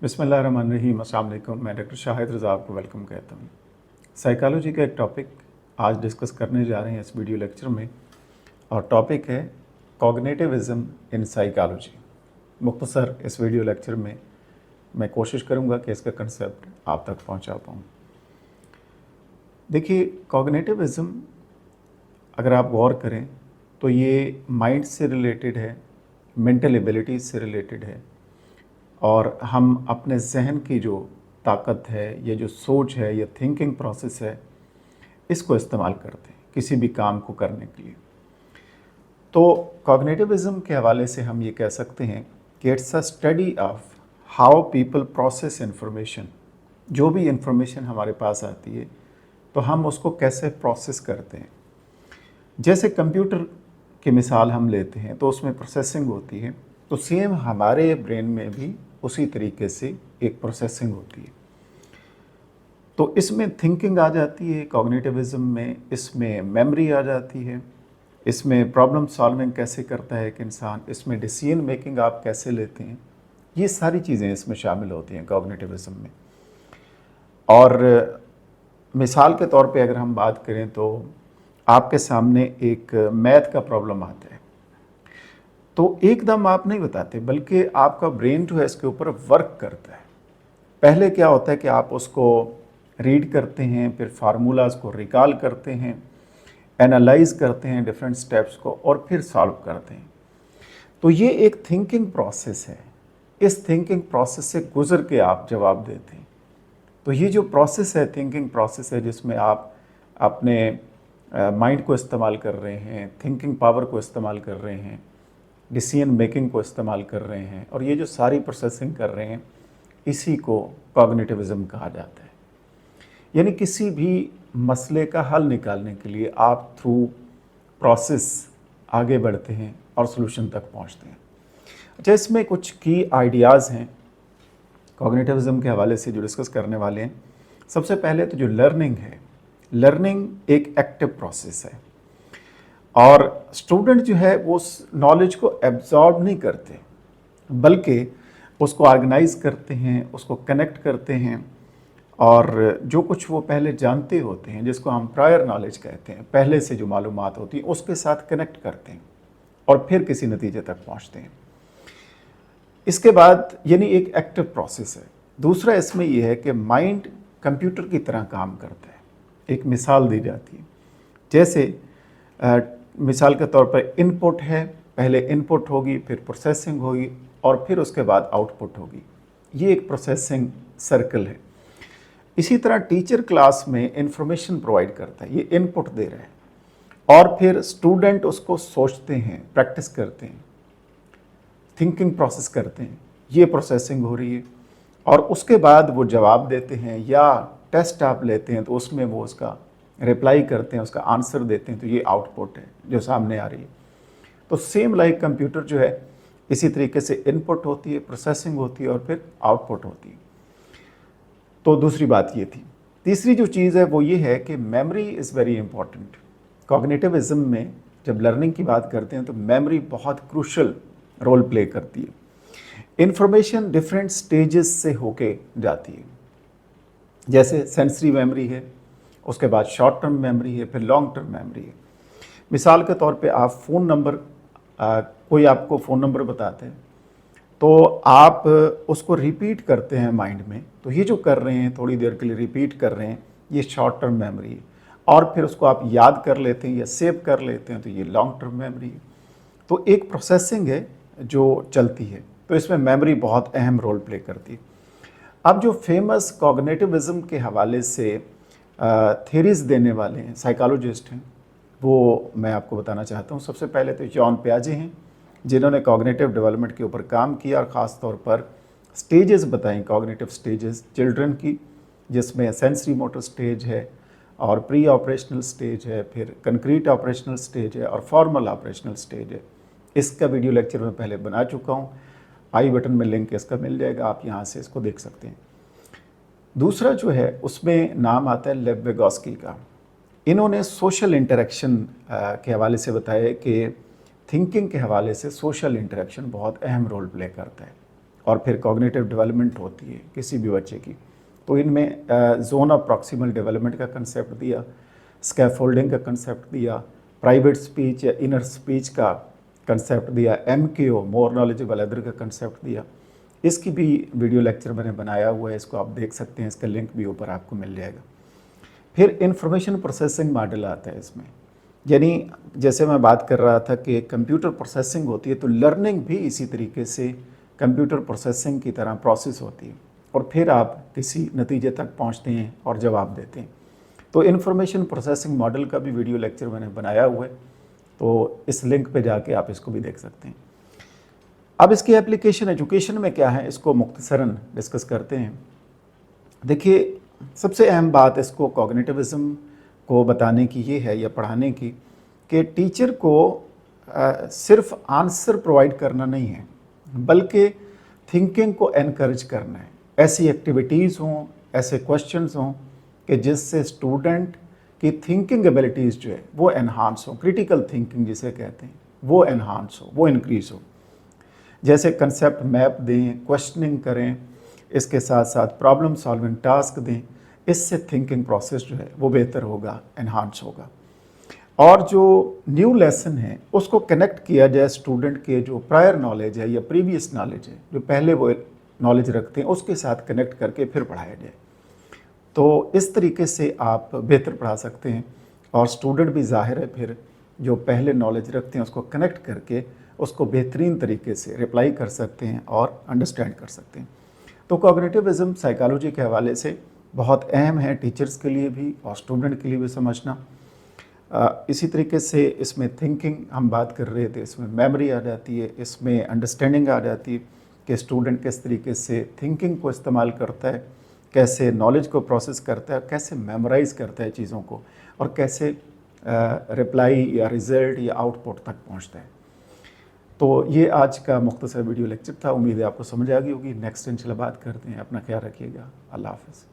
बिस्मिल्लाहिर्रहमानिर्रहीम। अस्सलाम वालेकुम। मैं डॉक्टर शाहिद रज़ा आपको वेलकम कहता हूँ। साइकोलॉजी का एक टॉपिक आज डिस्कस करने जा रहे हैं इस वीडियो लेक्चर में, और टॉपिक है कॉग्निटिविज़्म इन साइकोलॉजी। मुख्तसर इस वीडियो लेक्चर में मैं कोशिश करूँगा कि इसका कंसेप्ट आप तक पहुँचा पाऊँ। देखिए, कॉग्निटिविज़्म अगर आप गौर करें तो ये माइंड से रिलेटेड है, मेंटल एबिलिटीज़ से रिलेटेड है, और हम अपने जहन की जो ताकत है, ये जो सोच है, ये थिंकिंग प्रोसेस है, इसको इस्तेमाल करते हैं किसी भी काम को करने के लिए। तो कॉग्निटिविज़्म के हवाले से हम ये कह सकते हैं कि it's a study of how people process information. जो भी इंफॉर्मेशन हमारे पास आती है तो हम उसको कैसे प्रोसेस करते हैं। जैसे कंप्यूटर की मिसाल हम लेते हैं तो उसमें प्रोसेसिंग होती है, तो सेम हमारे ब्रेन में भी उसी तरीके से एक प्रोसेसिंग होती है। तो इसमें थिंकिंग आ जाती है कॉग्निटिविज़्म में, इसमें मेमोरी आ जाती है, इसमें प्रॉब्लम सॉल्विंग कैसे करता है एक इंसान, इसमें डिसीजन मेकिंग आप कैसे लेते हैं, ये सारी चीज़ें इसमें शामिल होती हैं कॉग्निटिविज़्म में। और मिसाल के तौर पे अगर हम बात करें तो आपके सामने एक मैथ का प्रॉब्लम आता है, तो एकदम आप नहीं बताते, बल्कि आपका ब्रेन जो है इसके ऊपर वर्क करता है। पहले क्या होता है कि आप उसको रीड करते हैं, फिर फार्मूलाज को रिकॉल करते हैं, एनालाइज करते हैं डिफरेंट स्टेप्स को, और फिर सॉल्व करते हैं। तो ये एक थिंकिंग प्रोसेस है। इस थिंकिंग प्रोसेस से गुजर के आप जवाब देते हैं। तो ये जो प्रोसेस है, थिंकिंग प्रोसेस है, जिसमें आप अपने माइंड को इस्तेमाल कर रहे हैं, थिंकिंग पावर को इस्तेमाल कर रहे हैं, डिसीजन मेकिंग को इस्तेमाल कर रहे हैं, और ये जो सारी प्रोसेसिंग कर रहे हैं, इसी को कॉग्निटिविज़्म कहा जाता है। यानी किसी भी मसले का हल निकालने के लिए आप थ्रू प्रोसेस आगे बढ़ते हैं और सॉल्यूशन तक पहुंचते हैं। अच्छा, इसमें कुछ की आइडियाज़ हैं कॉग्निटिविज़्म के हवाले से जो डिस्कस करने वाले हैं। सबसे पहले तो जो लर्निंग है, लर्निंग एक एक्टिव प्रोसेस है, और स्टूडेंट जो है वो उस नॉलेज को एब्जॉर्ब नहीं करते, बल्कि उसको ऑर्गेनाइज करते हैं, उसको कनेक्ट करते हैं, और जो कुछ वो पहले जानते होते हैं, जिसको हम प्रायर नॉलेज कहते हैं, पहले से जो मालूमात होती है उसके साथ कनेक्ट करते हैं और फिर किसी नतीजे तक पहुंचते हैं। इसके बाद यानी एक एक्टिव प्रोसेस है। दूसरा इसमें यह है कि माइंड कंप्यूटर की तरह काम करता है। एक मिसाल दी जाती है, जैसे मिसाल के तौर पर इनपुट है, पहले इनपुट होगी, फिर प्रोसेसिंग होगी, और फिर उसके बाद आउटपुट होगी। ये एक प्रोसेसिंग सर्कल है। इसी तरह टीचर क्लास में इंफॉर्मेशन प्रोवाइड करता है, ये इनपुट दे रहा है, और फिर स्टूडेंट उसको सोचते हैं, प्रैक्टिस करते हैं, थिंकिंग प्रोसेस करते हैं, ये प्रोसेसिंग हो रही है, और उसके बाद वो जवाब देते हैं, या टेस्ट आप लेते हैं तो उसमें वो उसका रिप्लाई करते हैं, उसका आंसर देते हैं, तो ये आउटपुट है जो सामने आ रही है। तो सेम लाइक कंप्यूटर जो है, इसी तरीके से इनपुट होती है, प्रोसेसिंग होती है, और फिर आउटपुट होती है। तो दूसरी बात ये थी। तीसरी जो चीज़ है वो ये है कि memory is very important. Cognitivism में जब लर्निंग की बात करते हैं तो मेमोरी बहुत क्रूशल रोल प्ले करती है। इंफॉर्मेशन डिफरेंट स्टेजेस से होके जाती है। जैसे सेंसरी मेमोरी है, उसके बाद शॉर्ट टर्म मेमोरी है, फिर लॉन्ग टर्म मेमोरी है। मिसाल के तौर पे आप फ़ोन नंबर, कोई आपको फ़ोन नंबर बताते हैं, तो आप उसको रिपीट करते हैं माइंड में, तो ये जो कर रहे हैं, थोड़ी देर के लिए रिपीट कर रहे हैं, ये शॉर्ट टर्म मेमोरी है। और फिर उसको आप याद कर लेते हैं या सेव कर लेते हैं, तो ये लॉन्ग टर्म मेमोरी है। तो एक प्रोसेसिंग है जो चलती है, तो इसमें मेमोरी बहुत अहम रोल प्ले करती है। अब जो फेमस कॉग्निटिविज़्म के हवाले से थ्योरीज़ देने वाले हैं, साइकोलॉजिस्ट हैं, वो मैं आपको बताना चाहता हूँ। सबसे पहले तो जॉन पियाजे हैं, जिन्होंने कॉग्निटिव डेवलपमेंट के ऊपर काम किया, और ख़ास तौर पर स्टेजेस बताई, कॉग्निटिव स्टेजेस चिल्ड्रन की, जिसमें सेंसरी मोटर स्टेज है, और प्री ऑपरेशनल स्टेज है, फिर कंक्रीट ऑपरेशनल स्टेज है, और फॉर्मल ऑपरेशनल स्टेज है। इसका वीडियो लेक्चर मैं पहले बना चुका हूँ, आई बटन में लिंक इसका मिल जाएगा, आप यहाँ से इसको देख सकते हैं। दूसरा जो है उसमें नाम आता है लेव विगोस्की का। इन्होंने सोशल इंटरेक्शन के हवाले से बताया कि थिंकिंग के हवाले से सोशल इंटरेक्शन बहुत अहम रोल प्ले करता है। और फिर कॉग्निटिव डेवलपमेंट होती है किसी भी बच्चे की। तो इनमें जोन ऑफ प्रॉक्सिमल डेवलपमेंट का कंसेप्ट दिया, स्कैफोल्डिंग का कंसेप्ट दिया, प्राइवेट स्पीच या इनर स्पीच का कंसेप्ट दिया, MKO मोर नॉलेजेबल अदर का कंसेप्ट दिया। इसकी भी वीडियो लेक्चर मैंने बनाया हुआ है, इसको आप देख सकते हैं, इसका लिंक भी ऊपर आपको मिल जाएगा। फिर इंफॉर्मेशन प्रोसेसिंग मॉडल आता है इसमें, यानी जैसे मैं बात कर रहा था कि कंप्यूटर प्रोसेसिंग होती है, तो लर्निंग भी इसी तरीके से कंप्यूटर प्रोसेसिंग की तरह प्रोसेस होती है और फिर आप किसी नतीजे तक पहुंचते हैं और जवाब देते हैं। तो इंफॉर्मेशन प्रोसेसिंग मॉडल का भी वीडियो लेक्चर मैंने बनाया हुआ है, तो इस लिंक पे जाके आप इसको भी देख सकते हैं। अब इसकी एप्लीकेशन एजुकेशन में क्या है, इसको मुख्तसरन डिस्कस करते हैं। देखिए, सबसे अहम बात इसको कॉग्निटिविज़्म को बताने की ये है या पढ़ाने की कि टीचर को सिर्फ आंसर प्रोवाइड करना नहीं है, बल्कि थिंकिंग को एनकरेज करना है। ऐसी एक्टिविटीज़ हों, ऐसे क्वेश्चंस हों कि जिससे स्टूडेंट की थिंकिंग एबिलिटीज़ जो है वो एनहांस हो, क्रिटिकल थिंकिंग जिसे कहते हैं वो एनहांस हो, वो इंक्रीज़ हो। जैसे कंसेप्ट मैप दें, क्वेश्चनिंग करें, इसके साथ साथ प्रॉब्लम सॉल्विंग टास्क दें, इससे थिंकिंग प्रोसेस जो है वो बेहतर होगा, एनहांस होगा। और जो न्यू लेसन है उसको कनेक्ट किया जाए स्टूडेंट के जो प्रायर नॉलेज है या प्रीवियस नॉलेज है, जो पहले वो नॉलेज रखते हैं, उसके साथ कनेक्ट करके फिर पढ़ाया जाए। तो इस तरीके से आप बेहतर पढ़ा सकते हैं और स्टूडेंट भी ज़ाहिर है फिर जो पहले नॉलेज रखते हैं उसको कनेक्ट करके उसको बेहतरीन तरीके से रिप्लाई कर सकते हैं और अंडरस्टैंड कर सकते हैं। तो कॉग्निटिविज़्म साइकोलॉजी के हवाले से बहुत अहम है टीचर्स के लिए भी और स्टूडेंट के लिए भी समझना। इसी तरीके से इसमें थिंकिंग हम बात कर रहे थे, इसमें मेमोरी आ जाती है, इसमें अंडरस्टैंडिंग आ जाती है कि स्टूडेंट किस तरीके से थिंकिंग को इस्तेमाल करता है, कैसे नॉलेज को प्रोसेस करता है, कैसे मेमोराइज़ करता है चीज़ों को और कैसे रिप्लाई या रिज़ल्ट या आउटपुट तक पहुंचता है। तो ये आज का मुख्तसर वीडियो लेक्चर था। उम्मीद है आपको समझ आ गई होगी। नेक्स्ट इंशाल्लाह बात करते हैं। अपना ख्याल रखिएगा। अल्लाह हाफ़िज़।